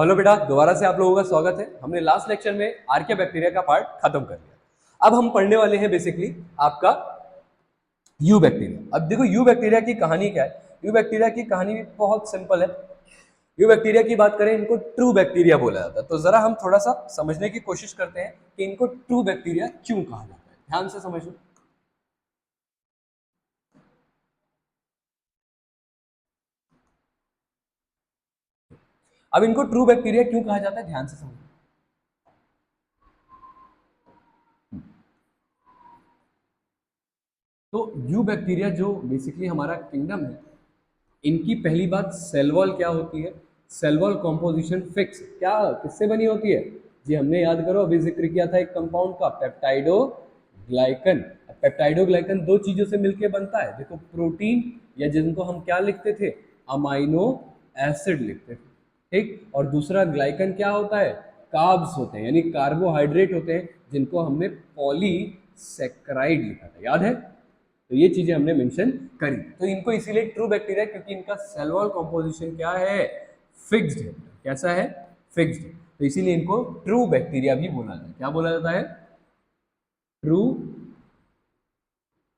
Hello बेटा, दोबारा से आप लोगों का स्वागत है। हमने लास्ट लेक्चर में आर्किया बैक्टीरिया का पार्ट खत्म कर लिया। अब हम पढ़ने वाले हैं बेसिकली आपका यू बैक्टीरिया। अब देखो यू बैक्टीरिया की कहानी क्या है। यू बैक्टीरिया की कहानी भी बहुत सिंपल है। यू बैक्टीरिया की बात करें, इनको ट्रू बैक्टीरिया बोला जाता है। तो जरा हम थोड़ा सा समझने की कोशिश करते हैं कि इनको ट्रू बैक्टीरिया क्यों कहा जाता है। ध्यान से समझो। अब इनको ट्रू बैक्टीरिया क्यों कहा जाता है, ध्यान से समझो। तो यू बैक्टीरिया जो बेसिकली हमारा किंगडम है, इनकी पहली बात सेल वॉल क्या होती है। सेल वॉल कॉम्पोजिशन फिक्स क्या किससे बनी होती है जी, हमने याद करो अभी जिक्र किया था एक कंपाउंड का, पेप्टाइडोग्लाइकन। पेप्टाइडोग्लाइकन दो चीजों से मिलकर बनता है। देखो प्रोटीन, या जिनको हम क्या लिखते थे, अमाइनो एसिड लिखते थे, ठीक। और दूसरा ग्लाइकन क्या होता है, कार्ब्स होते हैं, यानी कार्बोहाइड्रेट होते हैं, जिनको हमने पॉलीसेक्राइड लिखा था, याद है। तो ये चीजें हमने मेंशन करी। तो इनको इसीलिए ट्रू बैक्टीरिया, क्योंकि इनका सेल वॉल कॉम्पोजिशन क्या है, फिक्स्ड है। कैसा है, फिक्स्ड है। तो इसीलिए इनको ट्रू बैक्टीरिया भी बोला जाता है। क्या बोला जाता है, ट्रू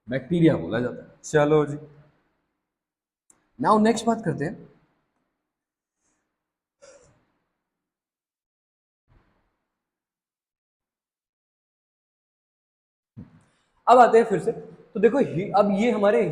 बैक्टीरिया बोला जाता है। चलो जी, नाउ नेक्स्ट बात करते हैं। अब आते हैं फिर से। तो देखो अब ये हमारे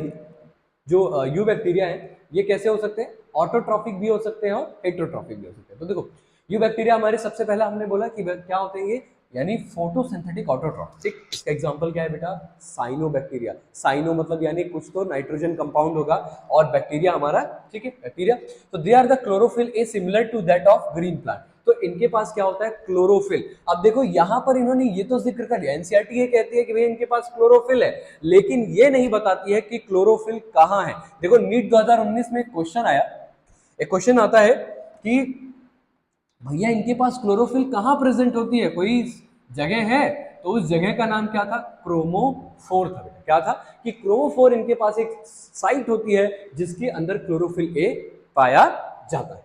जो यू बैक्टीरिया है, ये कैसे हो सकते हैं, ऑटोट्रॉफिक भी हो सकते हैं और हेट्रोट्रॉफिक भी हो सकते हैं। तो देखो यू बैक्टीरिया हमारे सबसे पहला हमने बोला कि क्या होते हैं ये, यानी फोटोसिंथेटिक ऑटोट्रॉफ, ठीक। इसका एग्जांपल क्या है बेटा, साइनो बैक्टीरिया। साइनो मतलब यानी कुछ तो नाइट्रोजन कंपाउंड होगा, और बैक्टीरिया हमारा, ठीक है, बैक्टीरिया। तो they are the chlorophyll is similar to that of green plant. तो इनके पास क्या होता है, क्लोरोफिल। अब देखो यहां पर इन्होंने ये तो जिक्र कर लिया, एनसीईआरटी ये कहती है कि भाई इनके पास क्लोरोफिल है, लेकिन ये नहीं बताती है कि क्लोरोफिल कहां है। देखो नीट 2019 में क्वेश्चन आया, एक क्वेश्चन आता है कि भैया इनके पास क्लोरोफिल कहां प्रेजेंट होती है, कोई जगह है। तो उस जगह का नाम क्या था, क्रोमोफोर था। क्या था कि क्रोमोफोर इनके पास एक साइट होती है जिसके अंदर क्लोरोफिल ए पाया जाता है,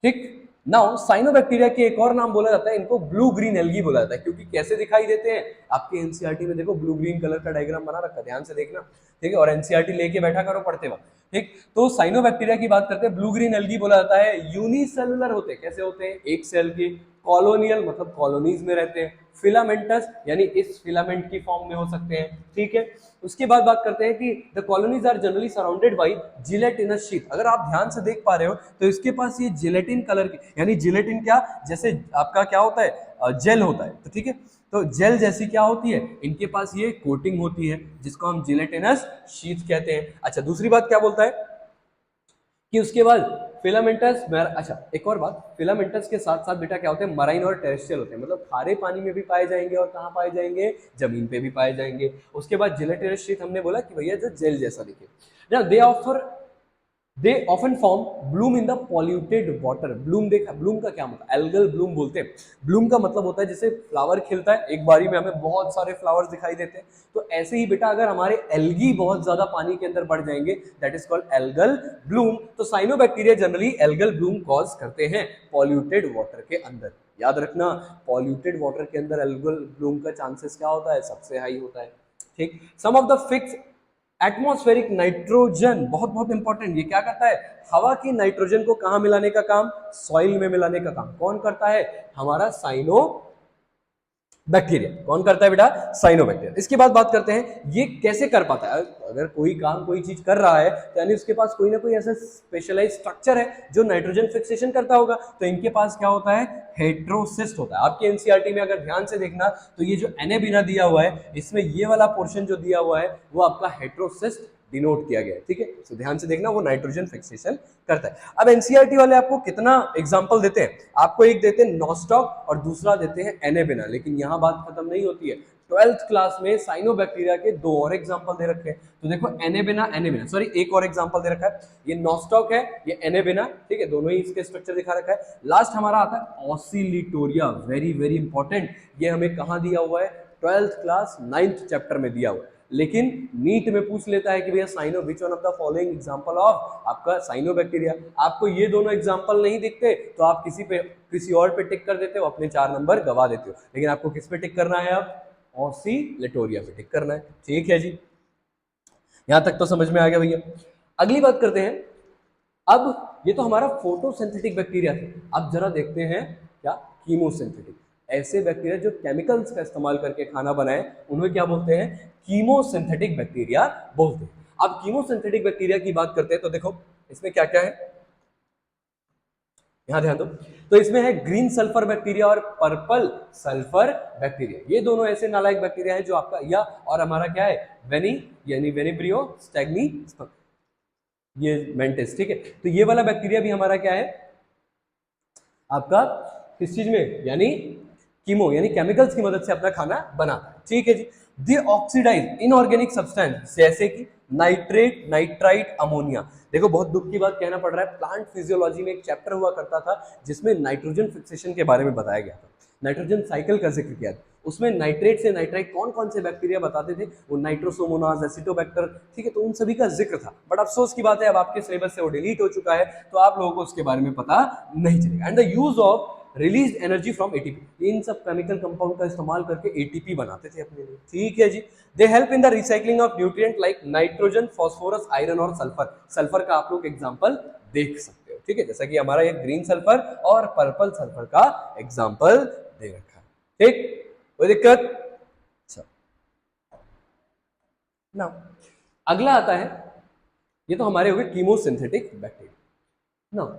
ठीक। नाउ साइनोबैक्टीरिया के एक और नाम बोला जाता है, इनको ब्लू ग्रीन एल्गी बोला जाता है, क्योंकि कैसे दिखाई देते हैं, आपके एनसीईआरटी में देखो ब्लू ग्रीन कलर का डायग्राम बना रखा है, ध्यान से देखना, ठीक है। और एनसीईआरटी लेके बैठा करो पढ़ते वक्त, ठीक। तो साइनोबैक्टीरिया की बात करते हैं, ब्लू ग्रीन एल्गी बोला जाता है। यूनिसेलुलर होते हैं, कैसे होते हैं, एक सेल के। कॉलोनियल मतलब कॉलोनीज में रहते हैं। फिलामेंटस यानी इस फिलामेंट की फॉर्म में हो सकते हैं, ठीक है। उसके बाद बात करते हैं कि the colonies are generally surrounded by gelatinous sheet. अगर आप ध्यान से देख पा रहे हो तो इसके पास ये जिलेटिन कलर की, यानी जिलेटिन क्या, जैसे आपका क्या होता है, जेल होता है, तो ठीक है। तो जेल जैसी क्या होती है, इनके पास ये कोटिंग होती है, जिसको हम जिलेटिनस शीट कहते हैं। अच्छा, दूसरी बात क्या बोलता है कि उसके बाद फिलामेंटस, अच्छा एक और बात, फिलामेंटस के साथ साथ बेटा क्या होते हैं, मराइन और टेरेस्ट्रियल होते हैं, मतलब खारे पानी में भी पाए जाएंगे और कहाँ पाए जाएंगे, जमीन पे भी पाए जाएंगे। उसके बाद जिलेटिनस शीट हमने बोला कि भैया जो जेल जैसा दिखे। ना they often form Bloom in the polluted water. Bloom देखा, ब्लूम का क्या मतलब, एल्गल ब्लूम बोलते हैं। ब्लूम का मतलब होता है जैसे फ्लावर खिलता है, एक बारी में हमें बहुत सारे फ्लावर्स दिखाई देते हैं, तो ऐसे ही बेटा अगर हमारे एल्गी बहुत ज्यादा पानी के अंदर बढ़ जाएंगे, that is called algal bloom. तो cyanobacteria generally algal bloom cause करते हैं पॉल्यूटेड वाटर के अंदर। याद रखना, पॉल्यूटेड वाटर के अंदर एल्गल ब्लूम का चांसेस क्या होता है, सबसे हाई होता है, ठीक। Some of the fix atmospheric nitrogen, बहुत बहुत इंपॉर्टेंट, ये क्या करता है, हवा की नाइट्रोजन को कहां मिलाने का काम, सॉइल में मिलाने का काम कौन करता है, हमारा साइनो बैक्टीरिया। कौन करता है बेटा, साइनोबैक्टीरिया। इसके बाद बात करते हैं ये कैसे कर पाता है। अगर कोई काम कोई चीज कर रहा है तो यानी उसके पास कोई ना कोई ऐसा स्पेशलाइज स्ट्रक्चर है जो नाइट्रोजन फिक्सेशन करता होगा। तो इनके पास क्या होता है, हेट्रोसिस्ट होता है। आपके एनसीईआरटी में अगर ध्यान से देखना तो ये जो एनेबिना दिया हुआ है, इसमें ये वाला पोर्शन जो दिया हुआ है वो आपका हेट्रोसिस्ट डिनोट किया गया है, ठीक है। तो ध्यान से देखना, वो नाइट्रोजन फिक्सेशन करता है। अब एनसीईआरटी वाले आपको कितना एग्जांपल देते हैं, आपको एक देते हैं नॉस्टॉक और दूसरा देते हैं एनेबिना, लेकिन यहां बात खत्म नहीं होती है। 12th क्लास में साइनोबैक्टीरिया के दो और एग्जांपल दे रखे हैं। तो देखो एनेबिना, एनेबिना सॉरी एक और एग्जांपल दे रखा है, ये नॉस्टॉक है, ये एनेबिना, ठीक है, दोनों ही इसके स्ट्रक्चर दिखा रखा है। लास्ट हमारा आता है ऑसिलिटोरिया, वेरी वेरी इंपॉर्टेंट, ये हमें कहां दिया हुआ है, 12th क्लास 9th चैप्टर में दिया हुआ है। लेकिन नीट में पूछ लेता है कि भैया cyano which one of the following example of आपका साइनोबैक्टीरिया। आपको ये दोनों एग्जांपल नहीं दिखते तो आप किसी और पे टिक कर देते हो, अपने 4 नंबर गवा देते हो। लेकिन आपको किस पे टिक करना है, अब ऑसिलेटोरिया पे टिक करना है। ठीक है जी, यहां तक तो समझ में आ गया भैया। अगली बात करते हैं, अब ये तो हमारा फोटोसिंथेटिक बैक्टीरिया था। अब जरा देखते हैं क्या कीमोसिंथेटिक। ऐसे बैक्टीरिया जो केमिकल्स का इस्तेमाल करके खाना बनाए उन्हें क्या बोलते हैं, कीमोसिंथेटिक बैक्टीरिया बोलते हैं। अब कीमोसिंथेटिक बैक्टीरिया की बात करते हैं तो देखो इसमें क्या क्या है, यहां ध्यान दो। तो इसमें है ग्रीन सल्फर बैक्टीरिया और पर्पल सल्फर बैक्टीरिया। ये दोनों ऐसे नालायक बैक्टीरिया है जो आपका या और हमारा क्या है, वेनी यानी वेनिब्रियो स्टैग्नी, ये मेंटिस। ठीक है, तो ये वाला बैक्टीरिया भी हमारा क्या है आपका किस चीज में, यानी कीमो यानी केमिकल्स की मदद से अपना खाना बनाता है। ठीक है जी। दे ऑक्सीडाइज इनऑर्गेनिक सब्सटेंस जैसे कि नाइट्रेट, नाइट्राइट, अमोनिया। देखो बहुत दुख की बात कहना पड़ रहा है, प्लांट फिजियोलॉजी में एक चैप्टर हुआ करता था जिसमें नाइट्रोजन फिक्सेशन के बारे में बताया गया था, नाइट्रोजन साइकिल का जिक्र किया था। उसमें नाइट्रेट से नाइट्राइट कौन कौन से बैक्टीरिया बताते थे, वो नाइट्रोसोमोनास, एसिटोबैक्टर, ठीक है, तो उन सभी का जिक्र था। बट अफसोस की बात है अब आपके सिलेबस से वो डिलीट हो चुका है, तो आप लोगों को उसके बारे में पता नहीं चलेगा। And the use of release energy from ATP, इन सब केमिकल कंपाउंड का इस्तेमाल करके एटीपी बनाते थे अपने लिए। ठीक है जी। They help in the recycling of nutrient like nitrogen, phosphorus, iron और सल्फर। सल्फर का आप लोग एग्जांपल देख सकते हो। ठीक है, जैसा कि हमारा ये ग्रीन सल्फर और पर्पल सल्फर का एग्जांपल दे रखा है। ठीक, कोई दिक्कत? अच्छा, नाउ अगला आता है, ये तो हमारे हो गए chemosynthetic bacteria. Now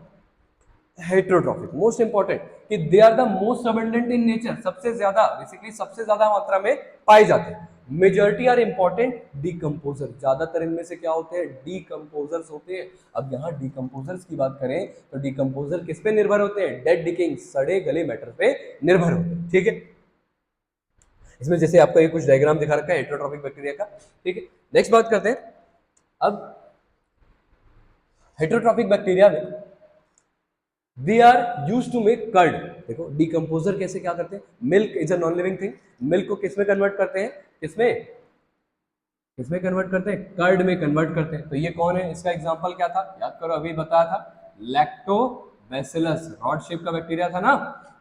heterotrophic, most important कि they are the most abundant in nature, सबसे ज्यादा बेसिकली सबसे ज्यादा मात्रा में पाए जाते हैं। मेजॉरिटी आर इंपॉर्टेंट डीकंपोजर, ज्यादातर इनमें से क्या होते हैं, डीकंपोजर्स होते हैं। अब यहाँ डीकंपोजर्स की बात करें तो डीकंपोजर किस पे निर्भर होते हैं, डेड डिकेइंग, सड़े गले मैटर पे निर्भर होते हैं। ठीक है, इसमें जैसे आपको ये कुछ डायग्राम दिखा रखा है हेट्रोट्रॉफिक बैक्टीरिया का। ठीक है, नेक्स्ट बात करते हैं, अब हेट्रोट्रॉफिक बैक्टीरिया में they are use to make curd. देखो डीकंपोजर कैसे क्या करते हैं, milk is a non living thing, milk को किसमें कन्वर्ट करते हैं, किसमें किसमें कन्वर्ट करते हैं, कर्ड में कन्वर्ट करते हैं। तो ये कौन है, इसका एग्जांपल क्या था, याद करो अभी बताया था, लैक्टोबैसिलस, रॉड शेप का बैक्टीरिया था ना।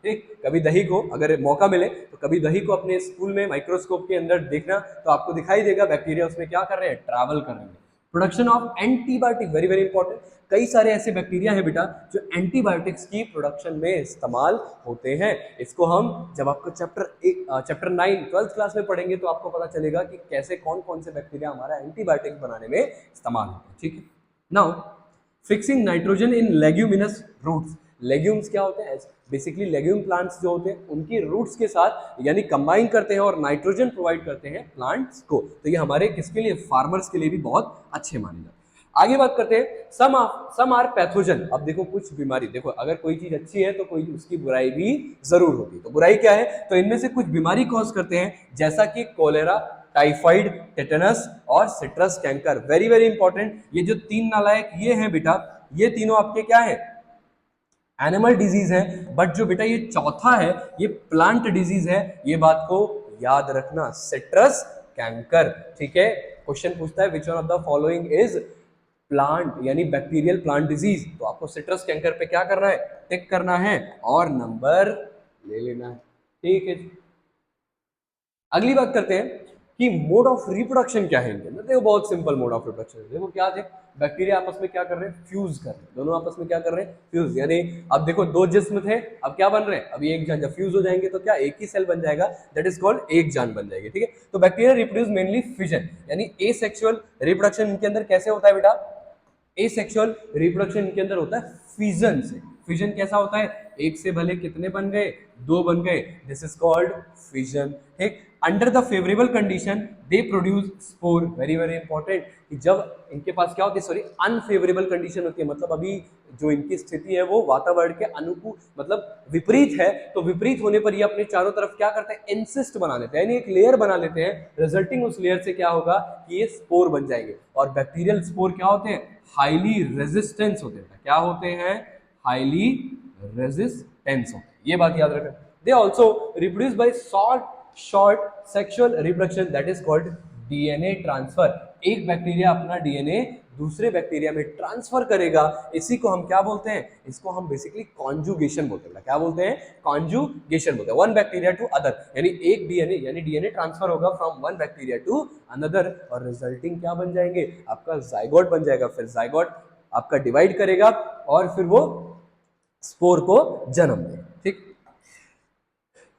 ठीक, कभी दही को अगर मौका मिले तो कभी दही को अपने स्कूल में माइक्रोस्कोप के अंदर देखना तो आपको दिखाई देगा बैक्टीरिया उसमें क्या कर रहे हैं, ट्रैवल कर रहे हैं। Production of antibiotic, very very important, कई सारे ऐसे बैक्टीरिया है बेटा जो एंटीबायोटिक्स की प्रोडक्शन में इस्तेमाल होते हैं। इसको हम जब आपको चैप्टर 9 12th क्लास में पढ़ेंगे तो आपको पता चलेगा कि कैसे कौन कौन से बैक्टीरिया हमारा एंटीबायोटिक्स बनाने में इस्तेमाल होते हैं। ठीक है, now fixing nitrogen in leguminous roots. Legumes क्या होते हैं, बेसिकली लेग्यूम प्लांट्स जो होते हैं उनकी रूट्स के साथ यानी कंबाइन करते हैं और नाइट्रोजन प्रोवाइड करते हैं प्लांट्स को। तो ये हमारे किसके लिए, फार्मर्स के लिए भी बहुत अच्छे माने जाते हैं। आगे बात करते हैं, सम आर पैथोजन। अब देखो कुछ बीमारी, देखो अगर कोई चीज अच्छी है तो कोई उसकी बुराई भी जरूर होती है। तो बुराई क्या है, तो इनमें से कुछ बीमारी कॉज करते हैं जैसा कि कोलेरा, टाइफाइड, टेटनस और citrus canker. Very very important, ये जो 3 नालायक ये हैं बेटा, ये तीनों आपके क्या है, एनिमल डिजीज है। बट जो बेटा ये चौथा है ये प्लांट डिजीज है, ये बात को याद रखना, सिट्रस कैंकर। ठीक है, क्वेश्चन पूछता है विच one of the following is plant यानी बैक्टीरियल प्लांट डिजीज, तो आपको सिट्रस कैंकर पे क्या करना है, टिक करना है और नंबर ले लेना है। ठीक है, अगली बात करते हैं कि मोड ऑफ रिप्रोडक्शन क्या है इनके अंदर। देखो बहुत सिंपल मोड ऑफ रिप्रोडक्शन है। देखो क्या है, बैक्टीरिया आपस में क्या कर रहे हैं, फ्यूज कर रहे हैं, दोनों आपस में क्या कर रहे हैं, फ्यूज। यानी अब देखो 2 जिस्म थे, अब क्या बन रहे हैं, अब एक जान, जब फ्यूज हो जाएंगे तो क्या एक ही सेल बन जाएगा, दैट इज कॉल्ड एक जान बन जाएगी। ठीक है, तो बैक्टीरिया रिप्रोड्यूस मेनली फिजन, यानी एसेक्सुअल रिप्रोडक्शन इनके अंदर कैसे होता है बेटा, एसेक्सुअल रिप्रोडक्शन इनके अंदर होता है फिजन से। फिजन कैसा होता है, एक से भले कितने बन गए, 2 बन गए, दिस इज कॉल्ड फिजन। ठीक, under the favourable condition they produce spore. Very very important कि जब इनके पास क्या होती है, सॉरी अनफेवरेबल कंडीशन होती है, मतलब अभी जो इनकी स्थिति है वो वातावरण के अनुकूल मतलब विपरीत है, तो विपरीत होने पर ये अपने चारों तरफ क्या करते हैं, इंसिस्ट बना लेते हैं, यानी एक लेयर बना लेते हैं। रिजल्टिंग उस लेयर से क्या होगा कि ये स्पोर बन जाएंगे। और बैक्टीरियल स्पोर क्या होते हैं, हाईली रेजिस्टेंस होते हैं। क्या होते हैं, हाईली रेजिस्टेंस होते हैं, ये बात याद रखें। They also reproduce by short sexual reproduction, that is called DNA transfer, एक बैक्टीरिया अपना डीएनए दूसरे बैक्टीरिया में ट्रांसफर करेगा, इसी को हम क्या बोलते हैं, इसको हम बेसिकली कॉन्जुगेशन बोलते हैं। क्या बोलते हैं, कॉन्जुगेशन बोलते हैं। वन बैक्टीरिया टू अदर, यानी एक डीएनए, यानी डीएनए ट्रांसफर होगा from one bacteria to another, और रिजल्टिंग क्या बन जाएंगे, आपका जाइगोट बन जाएगा। फिर जाइगोट आपका डिवाइड करेगा और फिर वो स्पोर को जन्म दे। ठीक,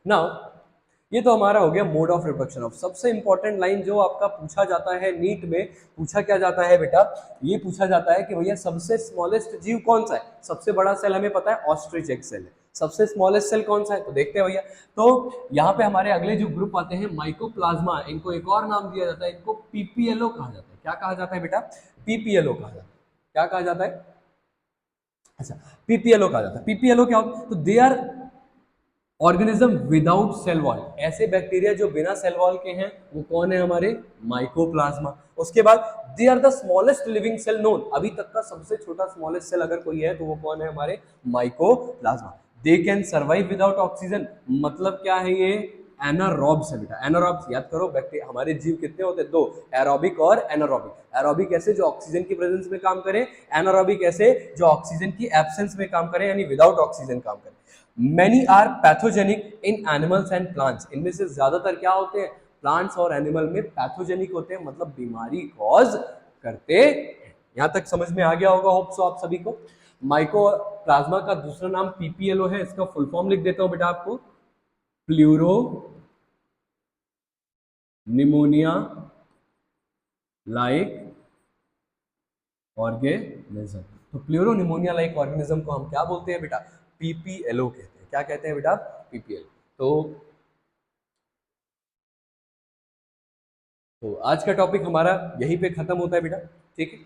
नाउ ये तो हमारा हो गया मोड ऑफ रिप्रोडक्शन। ऑफ सबसे इंपॉर्टेंट लाइन जो आपका पूछा जाता है नीट में, पूछा क्या जाता है बेटा, ये पूछा जाता है कि भैया सबसे स्मॉलेस्ट जीव कौन सा है। सबसे बड़ा सेल हमें पता है ऑस्ट्रिच एग सेल है, सबसे स्मॉलेस्ट सेल कौन सा है, तो देखते हैं भैया। तो यहाँ पे हमारे अगले जो ग्रुप आते हैं माइकोप्लाज्मा, इनको एक और नाम दिया जाता है, इनको पीपीएलओ कहा जाता है। क्या कहा जाता है बेटा, पीपीएलओ कहा जाता है। क्या कहा जाता है, अच्छा पीपीएलओ कहा जाता है। पीपीएलओ क्या होता है, तो they are organism without cell wall, ऐसे बैक्टीरिया जो बिना सेल वॉल के हैं, वो कौन है हमारे, माइकोप्लाज्मा। उसके बाद they are the smallest living cell known, अभी तक का सबसे छोटा स्मॉलेस्ट सेल अगर कोई है तो वो कौन है, हमारे mycoplasma. They can survive without oxygen, मतलब क्या है ये, एनारोब्स है बेटा। एनारोब्स याद करो, बैक्टीरिया हमारे जीव कितने होते हैं, दो, एरोबिक और एनारोबिक। एरोबिक ऐसे जो ऑक्सीजन की प्रेजेंस में काम करें, एनारोबिक ऐसे जो ऑक्सीजन की एब्सेंस में काम करें, यानी विदाउट ऑक्सीजन काम करें। Many are pathogenic in animals and plants, इनमें से ज्यादातर क्या होते हैं, प्लांट्स और एनिमल में पैथोजेनिक होते हैं, मतलब बीमारी कॉज करते हैं। यहां तक समझ में आ गया होगा होप सो आप सभी को। माइकोप्लाज्मा का दूसरा नाम पीपीएलओ है, इसका फुल फॉर्म लिख देता हूं बेटा आपको, प्लूरो निमोनिया लाइक ऑर्गेनिज्म। तो प्लूरो निमोनिया लाइक ऑर्गेनिज्म को हम क्या बोलते हैं बेटा, पीपीएलओ कहते हैं। क्या कहते हैं बेटा, पीपीएल। तो आज का टॉपिक हमारा यहीं पे खत्म होता है बेटा, ठीक है।